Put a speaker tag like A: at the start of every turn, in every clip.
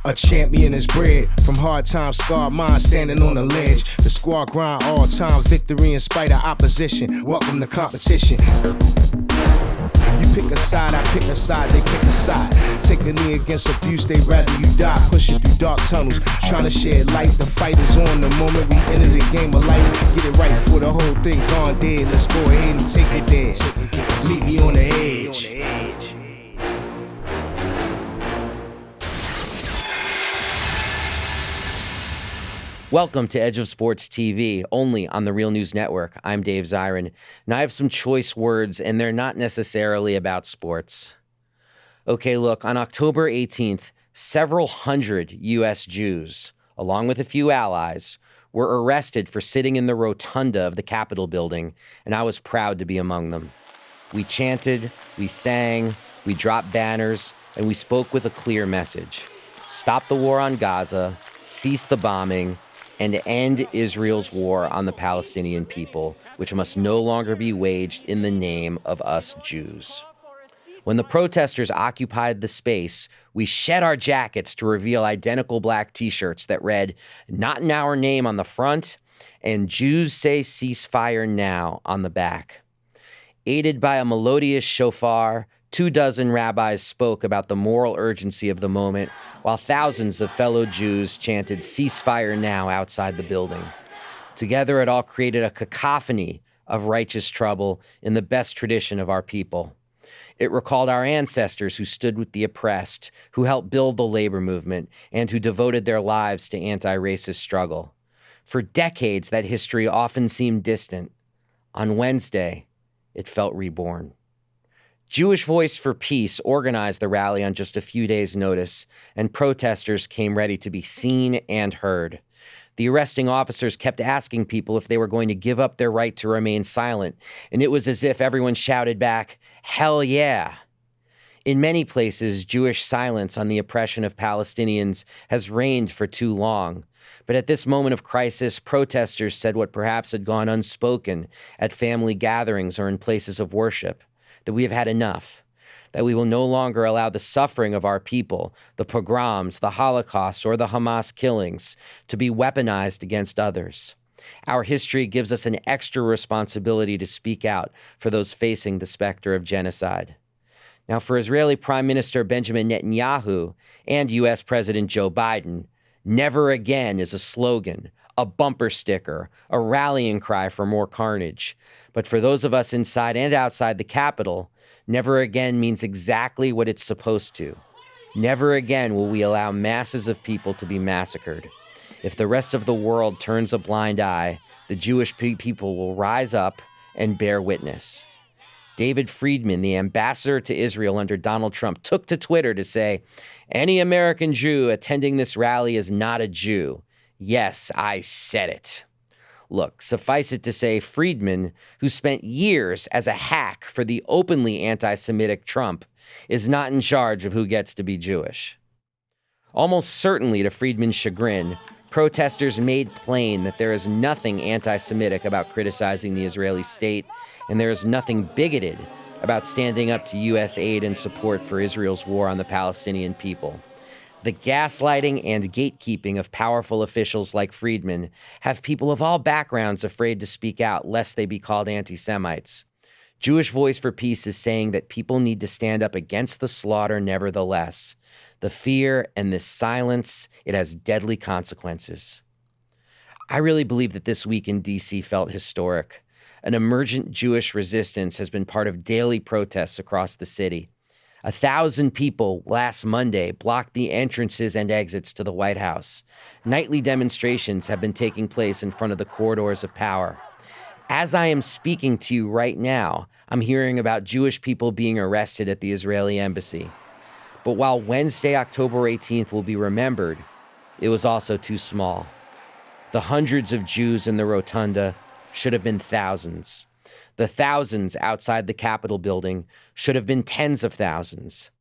A: A champion is bred from hard times, scarred minds standing on the ledge. The squad grind all time, victory in spite of opposition. Welcome to competition. You pick a side, I pick a side, they pick a side. Take a knee against abuse, they rather you die. Pushing through dark tunnels, trying to shed light. The fight is on the moment we enter the game of life. Get it right before the whole thing gone dead. Let's go ahead and take it there. Meet me on the edge.
B: Welcome to Edge of Sports TV, only on the Real News Network. I'm Dave Zirin, and I have some choice words, and they're not necessarily about sports. Okay, look, on October 18th, several hundred U.S. Jews, along with a few allies, were arrested for sitting in the rotunda of the Capitol building, and I was proud to be among them. We chanted, we sang, we dropped banners, and we spoke with a clear message. Stop the war on Gaza, cease the bombing, and end Israel's war on the Palestinian people, which must no longer be waged in the name of us Jews. When the protesters occupied the space, we shed our jackets to reveal identical black t-shirts that read, "Not in our name" on the front, and "Jews say ceasefire now" on the back. Aided by a melodious shofar, 24 rabbis spoke about the moral urgency of the moment, while thousands of fellow Jews chanted ceasefire now outside the building. Together, it all created a cacophony of righteous trouble in the best tradition of our people. It recalled our ancestors who stood with the oppressed, who helped build the labor movement, and who devoted their lives to anti-racist struggle. For decades, that history often seemed distant. On Wednesday, it felt reborn. Jewish Voice for Peace organized the rally on just a few days' notice, and protesters came ready to be seen and heard. The arresting officers kept asking people if they were going to give up their right to remain silent, and it was as if everyone shouted back, "Hell yeah!" In many places, Jewish silence on the oppression of Palestinians has reigned for too long. But at this moment of crisis, protesters said what perhaps had gone unspoken at family gatherings or in places of worship, that we have had enough, that we will no longer allow the suffering of our people, the pogroms, the Holocaust, or the Hamas killings, to be weaponized against others. Our history gives us an extra responsibility to speak out for those facing the specter of genocide. Now, for Israeli Prime Minister Benjamin Netanyahu and U.S. President Joe Biden, never again is a slogan, a bumper sticker, a rallying cry for more carnage. But for those of us inside and outside the Capitol, never again means exactly what it's supposed to. Never again will we allow masses of people to be massacred. If the rest of the world turns a blind eye, the Jewish people will rise up and bear witness. David Friedman, the ambassador to Israel under Donald Trump, took to Twitter to say, "Any American Jew attending this rally is not a Jew. Yes, I said it." Look, suffice it to say, Friedman, who spent years as a hack for the openly anti-Semitic Trump, is not in charge of who gets to be Jewish. Almost certainly to Friedman's chagrin, protesters made plain that there is nothing anti-Semitic about criticizing the Israeli state, and there is nothing bigoted about standing up to U.S. aid and support for Israel's war on the Palestinian people. The gaslighting and gatekeeping of powerful officials like Friedman have people of all backgrounds afraid to speak out lest they be called anti-Semites. Jewish Voice for Peace is saying that people need to stand up against the slaughter nevertheless. The fear and this silence, it has deadly consequences. I really believe that this week in D.C. felt historic. An emergent Jewish resistance has been part of daily protests across the city. 1,000 people last Monday blocked the entrances and exits to the White House. Nightly demonstrations have been taking place in front of the corridors of power. As I am speaking to you right now, I'm hearing about Jewish people being arrested at the Israeli embassy. But while Wednesday, October 18th will be remembered, it was also too small. The hundreds of Jews in the rotunda should have been thousands. The thousands outside the Capitol building should have been tens of thousands.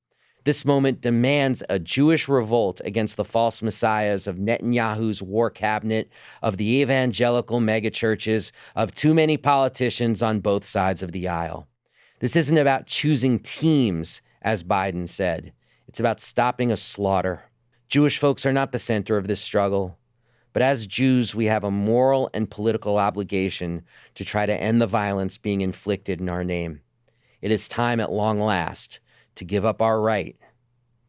B: This moment demands a Jewish revolt against the false messiahs of Netanyahu's war cabinet, of the evangelical megachurches, of too many politicians on both sides of the aisle. This isn't about choosing teams, as Biden said. It's about stopping a slaughter. Jewish folks are not the center of this struggle, but as Jews, we have a moral and political obligation to try to end the violence being inflicted in our name. It is time at long last to give up our right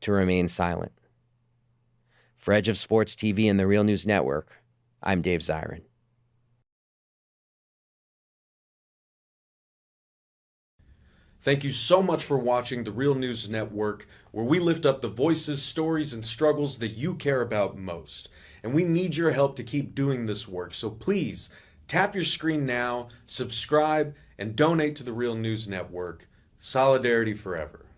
B: to remain silent. For Edge of Sports TV and the Real News Network, I'm Dave Zirin.
C: Thank you so much for watching the Real News Network, where we lift up the voices, stories, and struggles that you care about most. And we need your help to keep doing this work. So please, tap your screen now, subscribe, and donate to the Real News Network. Solidarity forever.